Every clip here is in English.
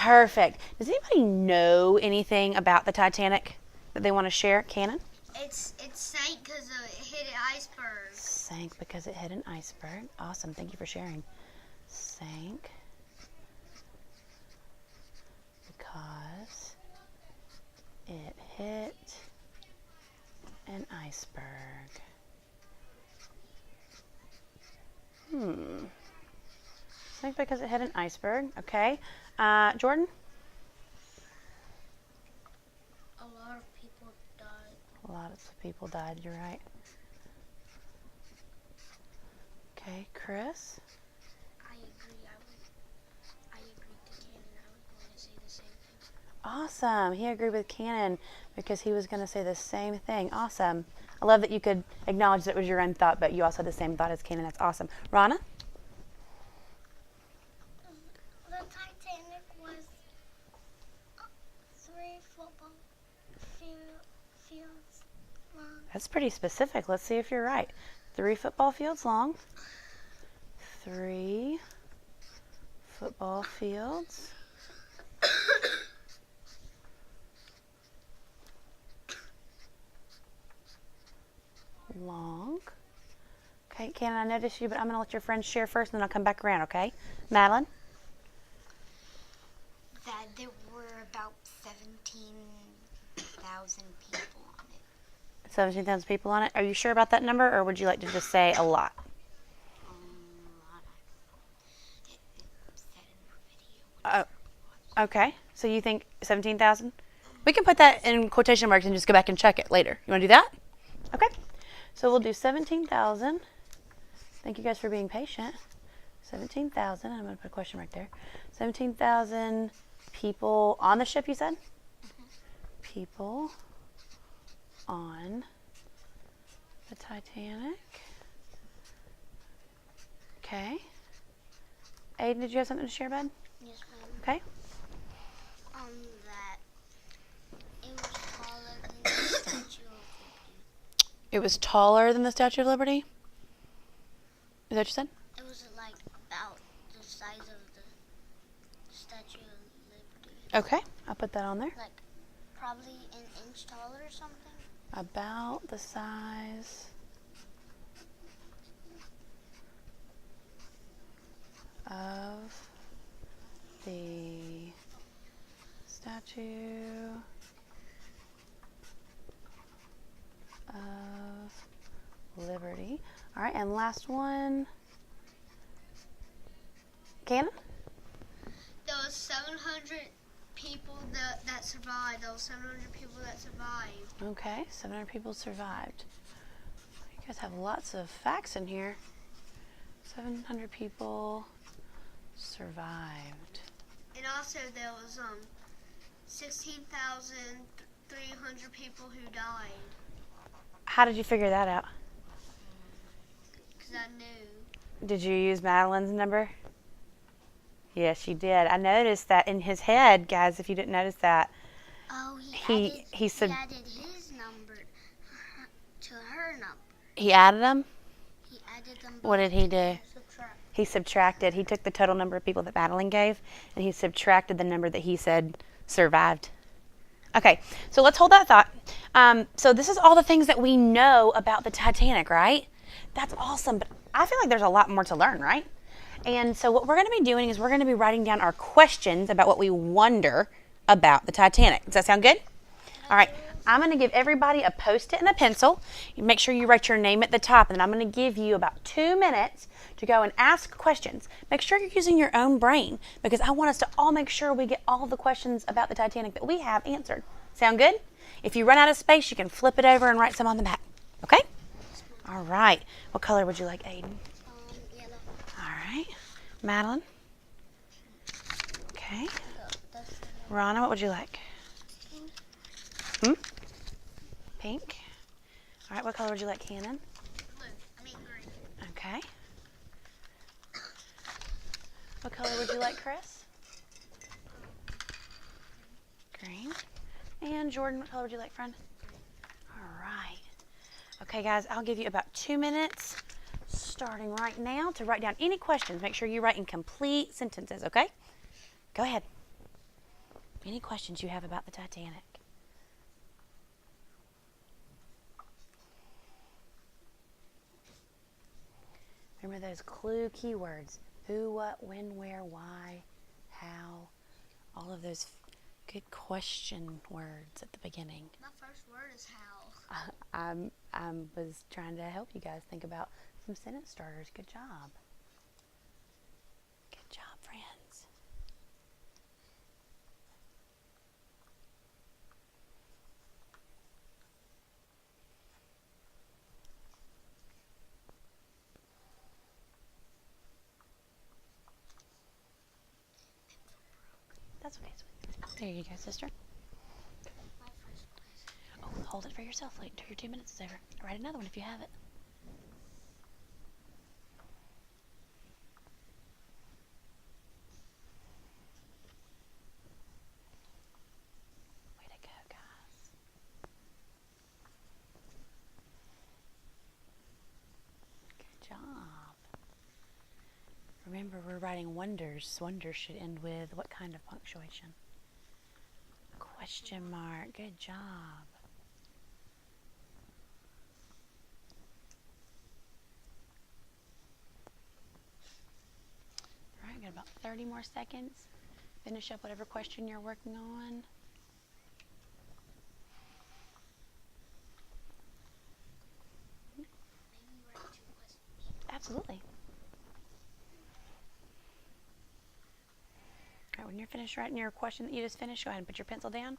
Perfect. Does anybody know anything about the Titanic that they want to share? Cannon? It sank because it hit an iceberg. Sank because it hit an iceberg. Awesome. Thank you for sharing. Sank because it hit an iceberg. Sank because it hit an iceberg. Okay. Jordan? A lot of people died. A lot of people died. You're right. Okay. Chris? I agree. I agreed to Cannon. I was going to say the same thing. Awesome. He agreed with Cannon because he was going to say the same thing. Awesome. I love that you could acknowledge that it was your own thought, but you also had the same thought as Cannon. That's awesome. Rana? The Titanic was 3 football fields long. That's pretty specific. Let's see if you're right. 3 football fields long. 3 football fields long. Okay, Cannon, I noticed you, but I'm going to let your friends share first, and then I'll come back around, okay? Madeline? That there were about 17,000 people on it. 17,000 people on it. Are you sure about that number, or would you like to just say a lot? It said in the video. Oh, okay. So you think 17,000? We can put that in quotation marks and just go back and check it later. You want to do that? Okay. So we'll do 17,000. Thank you guys for being patient. 17,000. I'm going to put a question mark there. 17,000 people on the ship, you said? People on the Titanic. Okay. Aiden, did you have something to share, bud? Yes, ma'am. Okay. That it was taller than the Statue of Liberty. It was taller than the Statue of Liberty? Is that what you said? It was like about the size of the Statue of Liberty. Okay. I'll put that on there. Like probably an inch taller or something. About the size of the Statue of Liberty. All right, and last one. Cannon? There was 700 people that survived. There was 700 people that survived. Okay, 700 people survived. You guys have lots of facts in here. 700 people survived. And also there was 16,300 people who died. How did you figure that out? Because I knew. Did you use Madeline's number? Yes, you did. I noticed that in his head, guys, if you didn't notice that. Oh, He he added his number to her number. He added them? He added them. What did he do? Subtract. He subtracted. He took the total number of people that Madeline gave, and he subtracted the number that he said survived. Okay, so let's hold that thought. So this is all the things that we know about the Titanic, right? That's awesome, but I feel like there's a lot more to learn, right? And so what we're going to be doing is we're going to be writing down our questions about what we wonder about the Titanic. Does that sound good? All right, I'm going to give everybody a Post-it and a pencil. You make sure you write your name at the top, and then I'm going to give you about 2 minutes to go and ask questions. Make sure you're using your own brain, because I want us to all make sure we get all the questions about the Titanic that we have answered. Sound good? If you run out of space, you can flip it over and write some on the back. Okay? All right. What color would you like, Aiden? Yellow. All right. Madeline? Okay. Rana, what would you like? Pink. All right. What color would you like, Cannon? Green. Okay. What color would you like, Chris? Green. And Jordan, what color would you like, friend? All right. Okay, guys, I'll give you about 2 minutes starting right now to write down any questions. Make sure you write in complete sentences, okay? Go ahead. Any questions you have about the Titanic? Remember those clue keywords. Who, what, when, where, why, how. All of those good question words at the beginning. My first word is how. I was trying to help you guys think about some sentence starters. Good job. Good job, friends. That's okay, sweetie. There you go, sister. My first question. Oh, hold it for yourself. Wait until your 2 minutes is over. Write another one if you have it. Way to go, guys. Good job. Remember, we're writing wonders. Wonders should end with what kind of punctuation? Question mark. Good job. All right, got about 30 more seconds. Finish up whatever question you're working on. Maybe write 2 questions. Absolutely. All right, when you're finished writing your question that you just finished, go ahead and put your pencil down.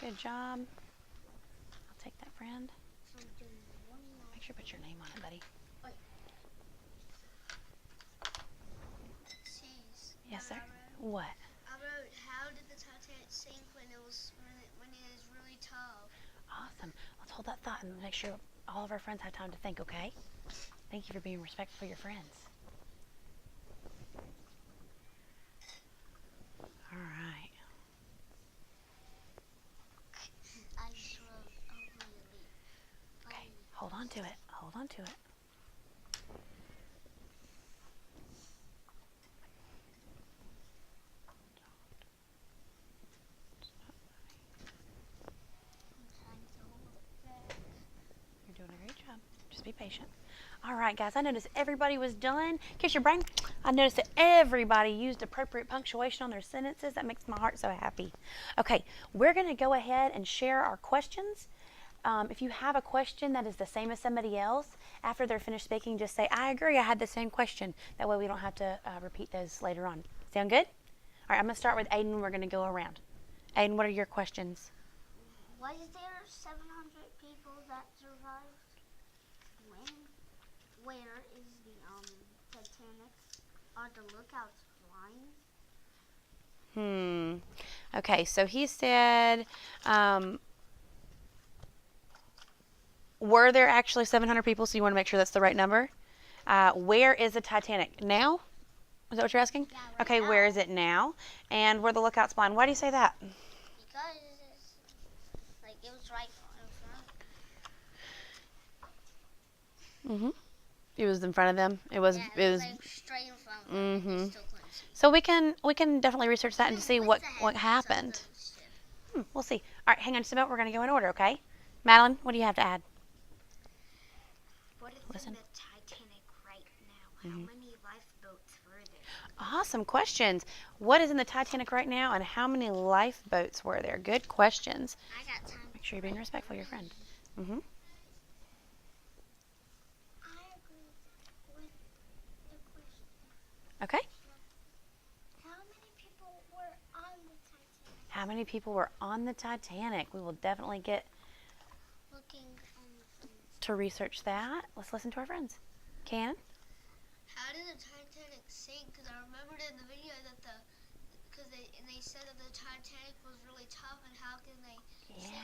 Good job. I'll take that, friend. So I'm doing 1 line. Make sure you put your name on it, buddy. Cheese. Yes, sir. I What? wrote, how did the Titanic sink when it is really tough? Awesome. Let's hold that thought and make sure all of our friends have time to think, okay? Thank you for being respectful of your friends. All right. I just wrote really. Okay. Hold on to it. Hold on to it. I'm trying to hold it back. You're doing a great job. Just be patient. All right, guys, I noticed everybody was done. Kiss your brain. I noticed that everybody used appropriate punctuation on their sentences. That makes my heart so happy. Okay, we're going to go ahead and share our questions. If you have a question that is the same as somebody else, after they're finished speaking, just say, I agree, I had the same question. That way we don't have to repeat those later on. Sound good? All right, I'm going to start with Aiden. We're going to go around. Aiden, what are your questions? Was there 700 people that survived? Where is the Titanic? Are the lookouts flying? Okay, so he said, were there actually 700 people? So you want to make sure that's the right number. Where is the Titanic now? Is that what you're asking? Yeah, okay, now. Where is it now? And were the lookouts blind? Why do you say that? Because it was right in front. It was in front of them. It was. Straight in front of them. They still couldn't see. So we can definitely research that and to see what happened. We'll see. All right, hang on just a minute. We're going to go in order, okay? Madeline, what do you have to add? What is Listen. in the Titanic right now? How many lifeboats were there? Awesome questions. What is in the Titanic right now, and how many lifeboats were there? Good questions. I got time. Make sure you're being respectful of your friend. I agree with the question. Okay. How many people were on the Titanic? How many people were on the Titanic? We will definitely get Looking to research that. Let's listen to our friends. Cannon? How did the Titanic sink? Because I remembered in the video that they said that the Titanic was really tough, and how can they sink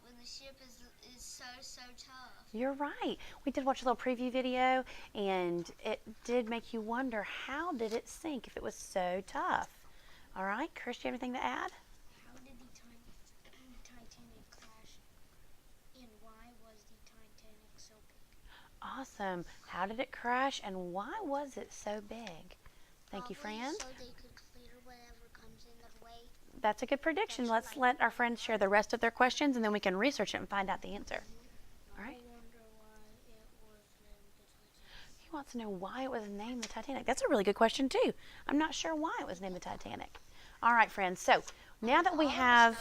when the ship is so tough? You're right. We did watch a little preview video, and it did make you wonder, how did it sink if it was so tough? All right, Chris, do you have anything to add? How did the Titanic crash, and why was the Titanic so big? Awesome. How did it crash, and why was it so big? Thank you, friend. So they could clear whatever comes into play. That's a good prediction. Let's let our friends share the rest of their questions, and then we can research it and find out the answer. All right. He wants to know why it was named the Titanic. That's a really good question, too. I'm not sure why it was named the Titanic. All right, friends. So now that we have...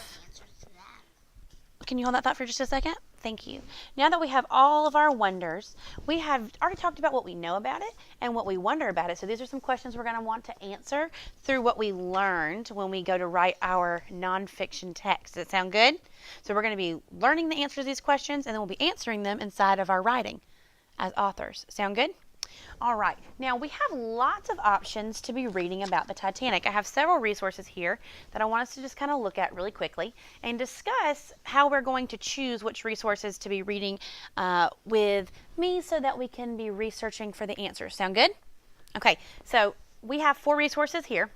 Can you hold that thought for just a second? Thank you. Now that we have all of our wonders, we have already talked about what we know about it and what we wonder about it. So these are some questions we're going to want to answer through what we learned when we go to write our nonfiction text. Does that sound good? So we're going to be learning the answers to these questions, and then we'll be answering them inside of our writing as authors. Sound good? All right, now we have lots of options to be reading about the Titanic. I have several resources here that I want us to just kind of look at really quickly and discuss how we're going to choose which resources to be reading with me so that we can be researching for the answers. Sound good? Okay, so we have 4 resources here.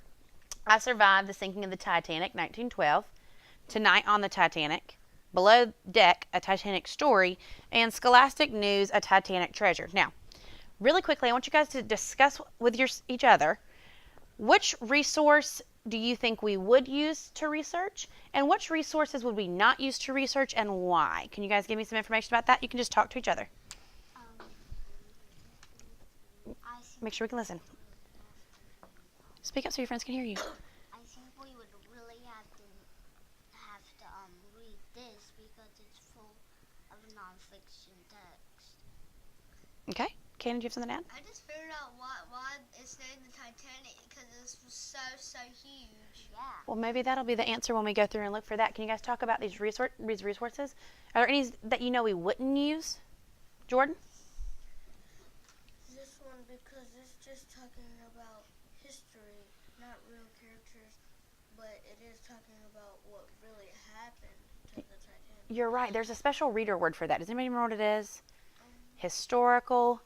I Survived the Sinking of the Titanic, 1912, Tonight on the Titanic, Below Deck, A Titanic Story, and Scholastic News, A Titanic Treasure. Now, really quickly, I want you guys to discuss with each other which resource do you think we would use to research, and which resources would we not use to research, and why? Can you guys give me some information about that? You can just talk to each other. Make sure we can listen. Speak up so your friends can hear you. I think we would really have to read this because it's full of nonfiction text. Okay. Cannon, do you have something to add? I just figured out why it's named the Titanic because this was so huge. Yeah. Well, maybe that'll be the answer when we go through and look for that. Can you guys talk about these resources? Are there any that you know we wouldn't use? Jordan? This one because it's just talking about history, not real characters, but it is talking about what really happened to the Titanic. You're right. There's a special reader word for that. Does anybody remember what it is? Historical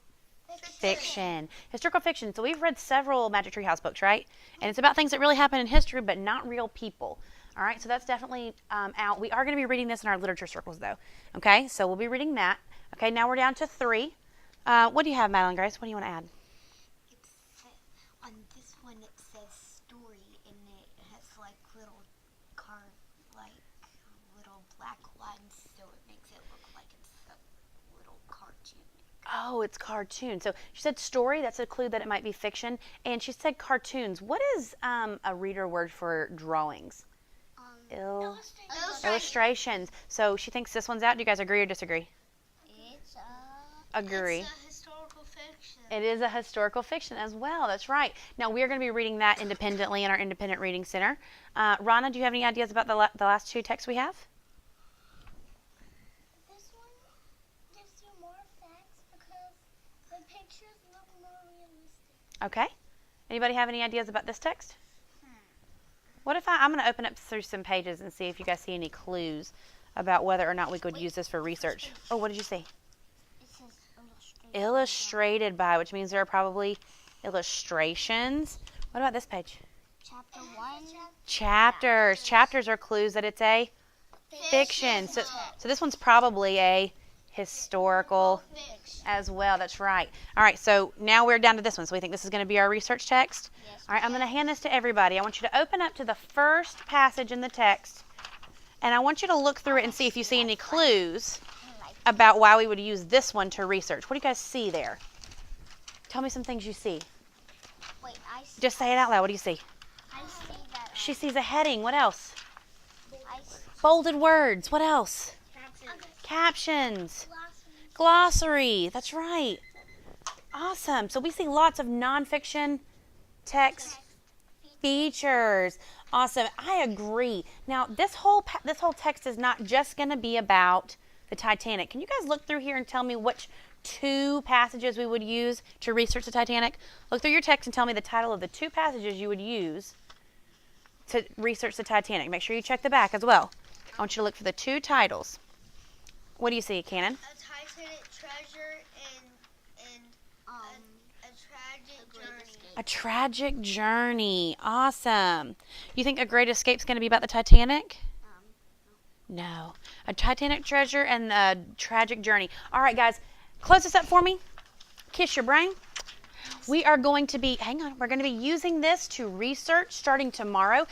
fiction. Historical fiction. So we've read several Magic Tree House books, right? And it's about things that really happened in history, but not real people. All right, so that's definitely out. We are going to be reading this in our literature circles, though. Okay, so we'll be reading that. Okay, now we're down to 3. What do you have, Madeline Grace? What do you want to add? On this one, it says story, and it has like little little black lines, so it makes it look like it's a little cartoon. Oh, it's cartoon. So she said story. That's a clue that it might be fiction. And she said cartoons. What is a reader word for drawings? Illustrations. So she thinks this one's out. Do you guys agree or disagree? It's Agree. It's a historical fiction. It is a historical fiction as well. That's right. Now, we are going to be reading that independently in our Independent Reading Center. Rana, do you have any ideas about the last 2 texts we have? This one gives you more facts because the pictures look more realistic. Okay. Anybody have any ideas about this text? What if I'm going to open up through some pages and see if you guys see any clues about whether or not we could use this for research. Oh, what did you see? It says Illustrated by, which means there are probably illustrations. What about this page? Chapter 1. Chapters. Chapters are clues that it's a fiction. So this one's probably a historical as well. That's right. All right, so now we're down to this one. So we think this is going to be our research text. Yes. All right, I'm going to hand this to everybody. I want you to open up to the first passage in the text, and I want you to look through it and see if you see any clues about why we would use this one to research. What do you guys see there? Tell me some things you see. Wait, I see. Just say it out loud. What do you see? I see that. She sees a heading. What else? I see Bolded words. What else? Captions. Glossary. That's right. Awesome. So we see lots of nonfiction text features. Awesome. I agree. Now this whole text is not just going to be about the Titanic. Can you guys look through here and tell me which 2 passages we would use to research the Titanic? Look through your text and tell me the title of the 2 passages you would use to research the Titanic. Make sure you check the back as well. I want you to look for the 2 titles. What do you see, Cannon? a Titanic treasure and a tragic journey. A tragic journey. Awesome. You think A Great Escape's going to be about the Titanic? No. A Titanic treasure and a tragic journey. All right, guys. Close this up for me. Kiss your brain. We are going to be, hang on, we're going to be using this to research starting tomorrow.